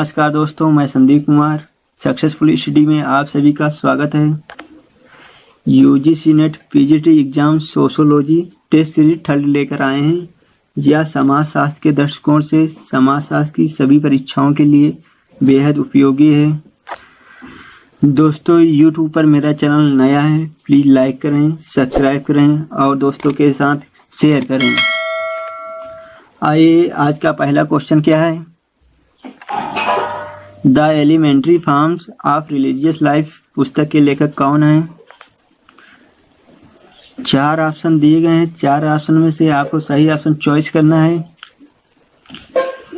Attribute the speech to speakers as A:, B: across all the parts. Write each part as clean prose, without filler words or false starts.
A: नमस्कार दोस्तों, मैं संदीप कुमार सक्सेसफुल स्टडी में आप सभी का स्वागत है। UGC NET PGT exam sociology test series third लेकर आए हैं। यह समाजशास्त्र के दृष्टिकोण से समाजशास्त्र की सभी परीक्षाओं के लिए बेहद उपयोगी है। दोस्तों, यूट्यूब पर मेरा चैनल नया है, प्लीज़ लाइक करें, सब्सक्राइब करें और दोस्तों के साथ शेयर करें। आइए, आज का पहला क्वेश्चन क्या है। The elementary forms of religious life पुस्तक के लेखक कौन हैं। 4 ऑप्शन दिए गए हैं। 4 ऑप्शन में से आपको सही ऑप्शन चॉइस करना है।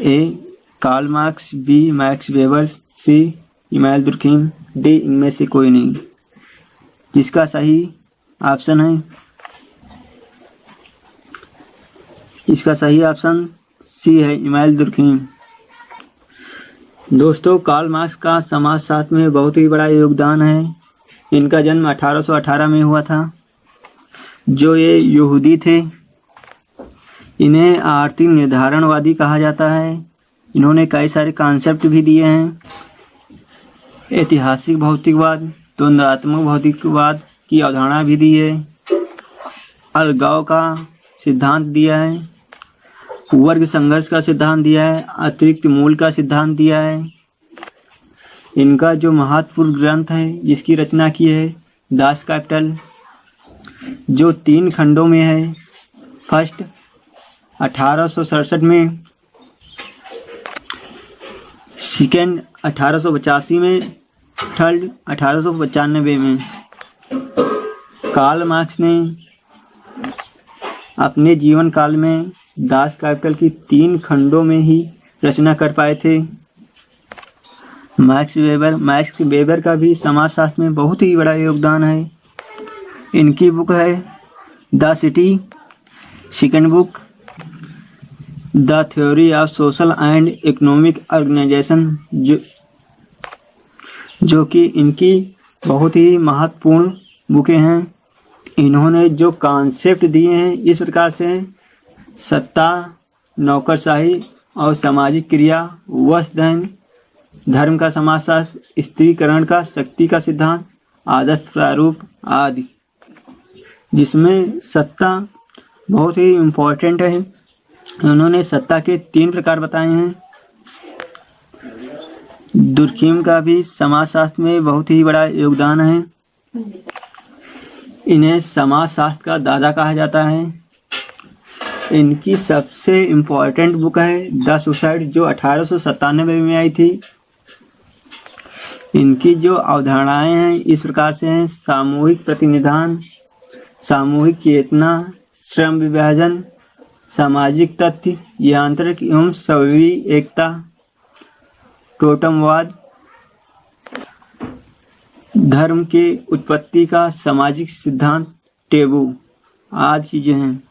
A: A Karl Marx, B Max Weber, C Emmanuel Durkheim, D इनमें से कोई नहीं। जिसका सही ऑप्शन है, इसका सही ऑप्शन सी है, इमानुएल दुर्खीम। दोस्तों, कार्ल मार्क्स का समाजशास्त्र में बहुत ही बड़ा योगदान है। इनका जन्म 1818 में हुआ था। जो ये यहूदी थे, इन्हें आर्थिक निर्धारणवादी कहा जाता है। इन्होंने कई सारे कॉन्सेप्ट भी दिए हैं। ऐतिहासिक भौतिकवाद, द्वंद्वात्मक भौतिकवाद की अवधारणा भी दी है। अलगाव का सिद्धांत दिया है। वर्ग संघर्ष का सिद्धांत दिया है। अतिरिक्त मूल का सिद्धांत दिया है। इनका जो महत्वपूर्ण ग्रंथ है जिसकी रचना की है, दास कैपिटल, जो 3 खंडों में है। फर्स्ट 1867 में, सेकेंड 1885 में, थर्ड 1895 में। कार्ल मार्क्स ने अपने जीवन काल में दास कैपिटल की 3 खंडों में ही रचना कर पाए थे। मैक्स वेबर का भी समाजशास्त्र में बहुत ही बड़ा योगदान है। इनकी बुक है the city. Second book the theory of social and economic organisation, जो कि इनकी बहुत ही महत्वपूर्ण बुकें हैं। इन्होंने जो कॉन्सेप्ट दिए हैं इस प्रकार से हैं: सत्ता, नौकरशाही और सामाजिक क्रिया, वंशधन, धर्म का समाजशास्त्र, स्त्रीकरण का, शक्ति का सिद्धांत, आदर्श प्रारूप आदि। जिसमें सत्ता बहुत ही इम्पोर्टेंट है। उन्होंने सत्ता के 3 प्रकार बताए हैं। दुर्खीम का भी समाजशास्त्र में बहुत ही बड़ा योगदान है। इन्हें समाजशास्त्र का दादा कहा जाता है। इनकी सबसे इम्पोर्टेंट बुक है द सुसाइड, जो 1897 में आई थी। इनकी जो अवधारणाएं हैं इस प्रकार से हैं: सामूहिक प्रतिनिधान, सामूहिक चेतना, श्रम विभाजन, सामाजिक तथ्य, यांत्रिक एवं सबवी एकता, टोटमवाद, धर्म के उत्पत्ति का सामाजिक सिद्धांत, टेबू आदि चीजें हैं।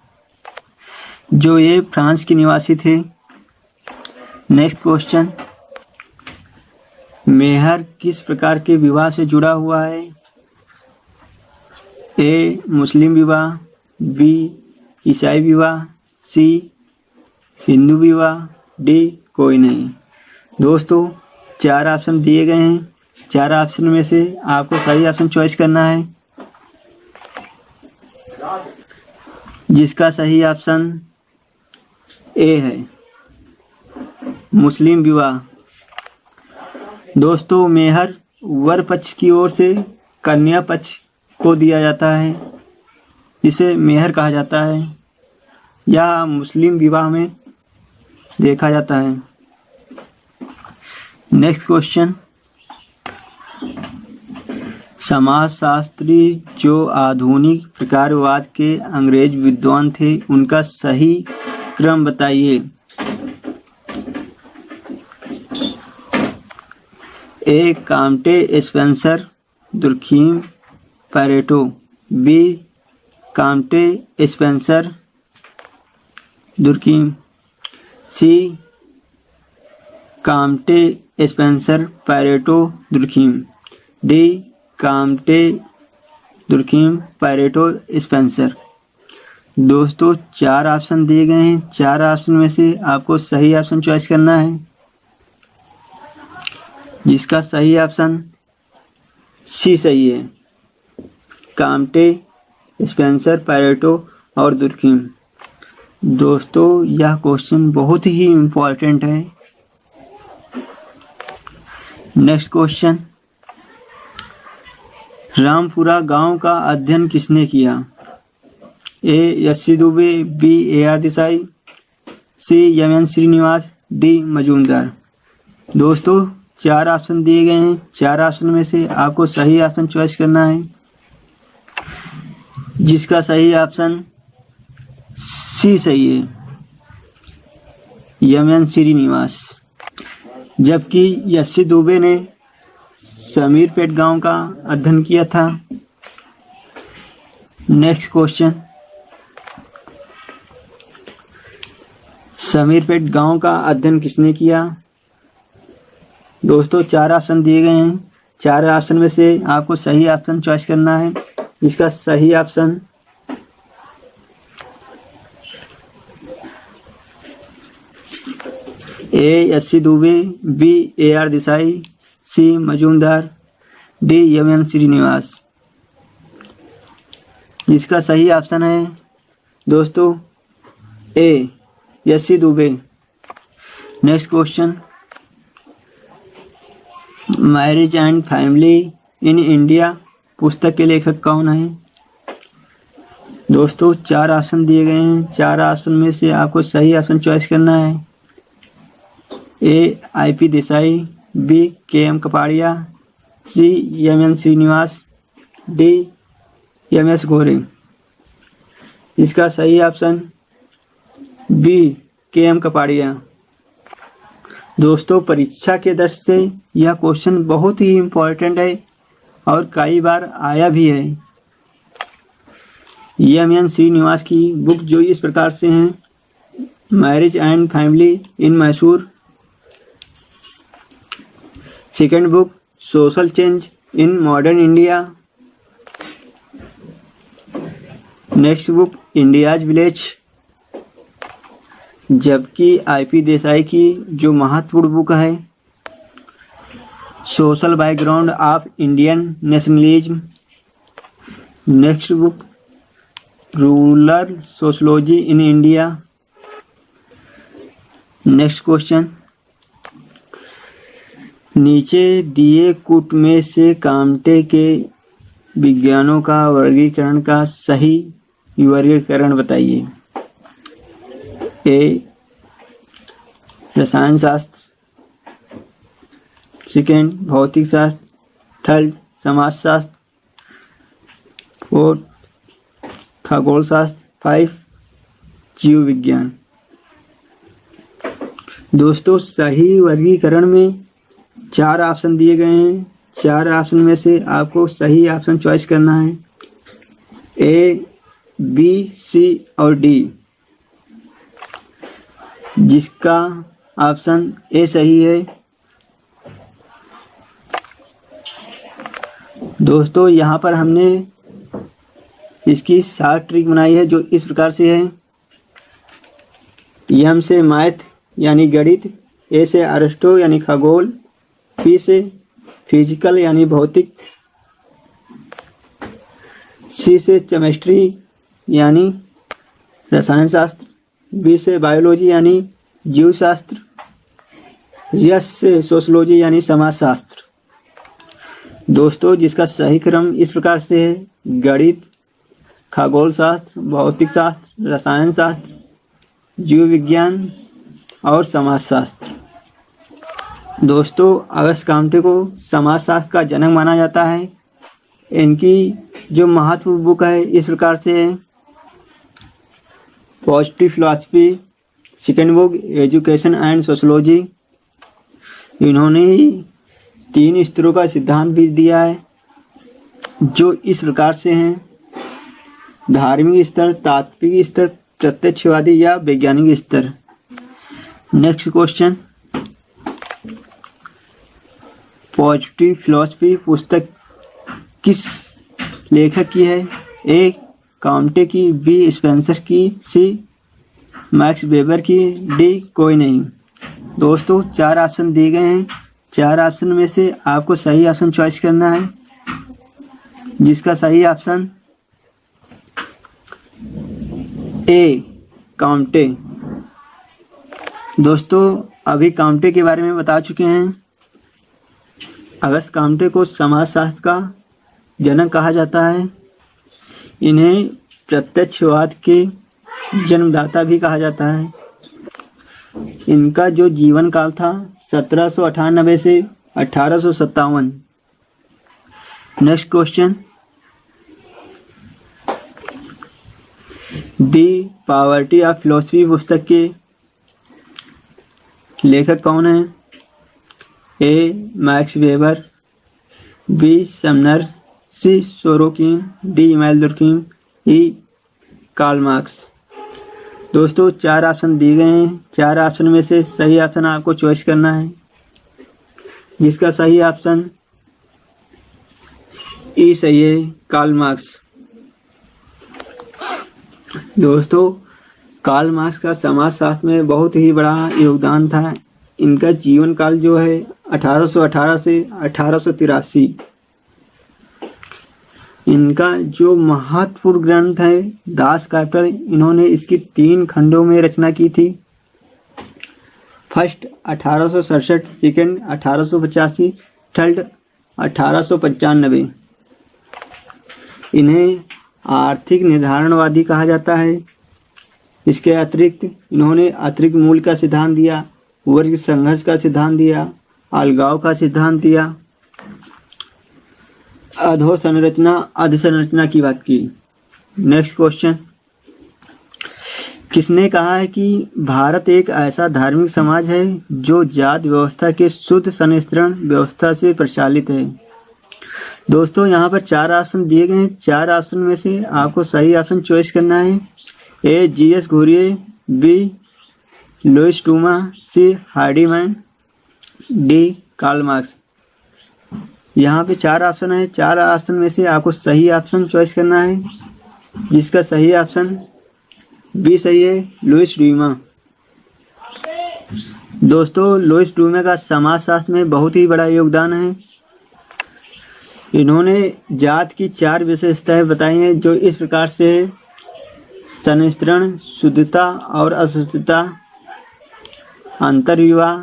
A: जो ये फ्रांस के निवासी थे। नेक्स्ट क्वेश्चन, मेहर किस प्रकार के विवाह से जुड़ा हुआ है। ए मुस्लिम विवाह, बी ईसाई विवाह, सी हिंदू विवाह, डी कोई नहीं। दोस्तों, 4 ऑप्शन दिए गए हैं। 4 ऑप्शन में से आपको सही ऑप्शन चॉइस करना है। जिसका सही ऑप्शन ए है, मुस्लिम विवाह। दोस्तों, मेहर वर पक्ष की ओर से कन्या पक्ष को दिया जाता है। इसे मेहर कहा जाता है या मुस्लिम विवाह में देखा जाता है। नेक्स्ट क्वेश्चन, समाजशास्त्री जो आधुनिक प्रकारवाद के अंग्रेज विद्वान थे, उनका सही क्रम बताइए। A Comte, Spencer, Durkheim, Pareto, B Comte, Spencer, Durkheim, C Comte, Spencer, Pareto, Durkheim, D Comte, Durkheim, Pareto, Spencer. दोस्तों, 4 ऑप्शन दिए गए हैं। 4 ऑप्शन में से आपको सही ऑप्शन चॉइस करना है। जिसका सही ऑप्शन सी सही है। काम्टे, स्पेंसर, पैरेटो और दुर्खिम। दोस्तों यह क्वेश्चन बहुत ही इम्पोर्टेंट है। नेक्स्ट क्वेश्चन, रामपुरा गांव का अध्ययन किसने किया? A S C. Dube, B A R. Desai, C M N. Srinivas, D Majumdar. दोस्तों 4 ऑप्शन दिए गए हैं। 4 ऑप्शन में से आपको सही ऑप्शन चॉइस करना है, जिसका सही ऑप्शन सी सही है, एम.एन. श्रीनिवास। जबकि एस.सी. दुबे ने समीरपेट गांव का अध्ययन किया था। नेक्स्ट क्वेश्चन, समीरपेट गांव का अध्ययन किसने किया? दोस्तों 4 ऑप्शन दिए गए हैं। 4 ऑप्शन में से आपको सही ऑप्शन चॉइस करना है, जिसका सही option A S C. Dube, B A R. Desai, C Majumdar, D M N. Srinivas. जिसका सही ऑप्शन है दोस्तों A S C. Dube. Next question, marriage and family in India पुस्तक के लेखक कौन है? दोस्तों 4 ऑप्शन दिए गए हैं। 4 ऑप्शन में से आपको सही ऑप्शन चॉइस करना है। A I P. Desai, B K M. Kapadia, C M N. Srinivas, D M S. Ghurye. इसका सही ऑप्शन बी के.एम. कपाड़िया। दोस्तों परीक्षा के दृष्टि से यह क्वेश्चन बहुत ही इम्पोर्टेंट है और कई बार आया भी है। एम.एन. श्रीनिवास की बुक जो इस प्रकार से हैं, marriage and family in Mysore. Second book, social change in modern India. Next book, India's village. जबकि आई.पी. देसाई की जो महत्वपूर्ण बुक है, social background of Indian nationalism. Next book, rural sociology in India. Next question, नीचे दिए कूट में से काम्टे के विज्ञानों का वर्गीकरण का सही वर्गीकरण बताइए। ए रसायन शास्त्र, सेकेंड भौतिक शास्त्र, थर्ड समाज शास्त्र, फोर्थ खगोल शास्त्र, 5 जीव विज्ञान। दोस्तों सही वर्गीकरण में 4 ऑप्शन दिए गए हैं। 4 ऑप्शन में से आपको सही ऑप्शन चॉइस करना है, ए, बी, सी और डी। जिसका ऑप्शन ए सही है। दोस्तों यहाँ पर हमने इसकी 7 ट्रिक बनाई है, जो इस प्रकार से है। एम से मैथ यानी गणित, ए से अरिस्टो यानी खगोल, पी से फिजिकल यानी भौतिक, सी से केमिस्ट्री यानी रसायन शास्त्र, बी से बायोलॉजी यानी जीव शास्त्र, एस से सोशोलॉजी यानी समाज शास्त्र। दोस्तों जिसका सही क्रम इस प्रकार से है, गणित, खगोल शास्त्र, भौतिक शास्त्र, रसायन शास्त्र, जीव विज्ञान और समाज शास्त्र। दोस्तों अगस्त काम्टे को समाज शास्त्र का जनक माना जाता है। इनकी जो महत्वपूर्ण बुक है इस प्रकार से है, positive philosophy, second book education and sociology. इन्होंने 3 स्तरों का सिद्धांत भी दिया है, जो इस प्रकार से हैं, धार्मिक स्तर, तात्विक स्तर, प्रत्यक्षवादी या वैज्ञानिक स्तर। नेक्स्ट क्वेश्चन, पॉजिटिव फिलॉसफी पुस्तक किस लेखक की है? ए काम्टे की, बी स्पेंसर की, सी मैक्स वेबर की, डी कोई नहीं। दोस्तों 4 ऑप्शन दिए गए हैं। 4 ऑप्शन में से आपको सही ऑप्शन चॉइस करना है, जिसका सही ऑप्शन ए काउंटे। दोस्तों अभी काउंटे के बारे में बता चुके हैं। अगस्त काउंटे को समाजशास्त्र का जनक कहा जाता है। इन्हें प्रत्यक्षवाद के जन्मदाता भी कहा जाता है। इनका जो जीवन काल था 1798 से 1857। Next question, the poverty of philosophy पुस्तक के लेखक कौन है? ए मैक्स वेबर, बी समनर, सी सोरोकिन, डी इमैनुएल दुर्खिम, ई कार्ल मार्क्स। दोस्तों 4 ऑप्शन दिए गए हैं। 4 ऑप्शन में से सही ऑप्शन आपको चॉइस करना है, जिसका सही ऑप्शन ई सही है, कार्ल मार्क्स। दोस्तों कार्ल मार्क्स का समाजशास्त्र में बहुत ही बड़ा योगदान था। इनका जीवन काल जो है 1818 से 1883। इनका जो महत्वपूर्ण ग्रंथ है दास कैपिटल, इन्होंने इसकी 3 खंडों में रचना की थी। First 1867, second 1885, third 1895। इन्हें आर्थिक निर्धारणवादी कहा जाता है। इसके अतिरिक्त इन्होंने अतिरिक्त मूल्य का सिद्धांत दिया, वर्ग संघर्ष का सिद्धांत दिया, अलगाव का सिद्धांत दिया, अधोसंरचना अधसंरचना की बात की। नेक्स्ट क्वेश्चन, किसने कहा है कि भारत एक ऐसा धार्मिक समाज है जो जाति व्यवस्था के शुद्ध सनिस्त्रण व्यवस्था से प्रचालित है? दोस्तों यहाँ पर 4 ऑप्शन दिए गए हैं। 4 ऑप्शन में से आपको सही ऑप्शन चॉइस करना है। ए जीएस घुरिये, बी लुईस टूमा, सी हार्डीमैन, डी कार्ल मार्क्स। यहाँ पे 4 ऑप्शन है। 4 ऑप्शन में से आपको सही ऑप्शन चॉइस करना है, जिसका सही ऑप्शन बी सही है, लुईस ड्यूमा। दोस्तों लुईस ड्यूमा का समाजशास्त्र में बहुत ही बड़ा योगदान है। इन्होंने जात की 4 विशेषताएं बताई हैं, जो इस प्रकार से सनिस्त्रण, शुद्धता और अशुद्धता, अंतर्विवाह,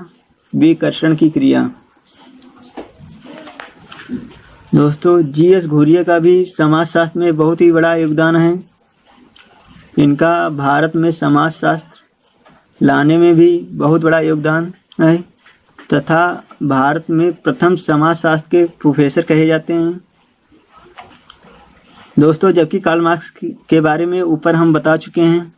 A: विकर्षण की क्रिया। दोस्तों जीएस घुरिये का भी समाजशास्त्र में बहुत ही बड़ा योगदान है। इनका भारत में समाजशास्त्र लाने में भी बहुत बड़ा योगदान है तथा भारत में प्रथम समाजशास्त्र के प्रोफेसर कहे जाते हैं। दोस्तों जबकि कार्ल मार्क्स के बारे में ऊपर हम बता चुके हैं।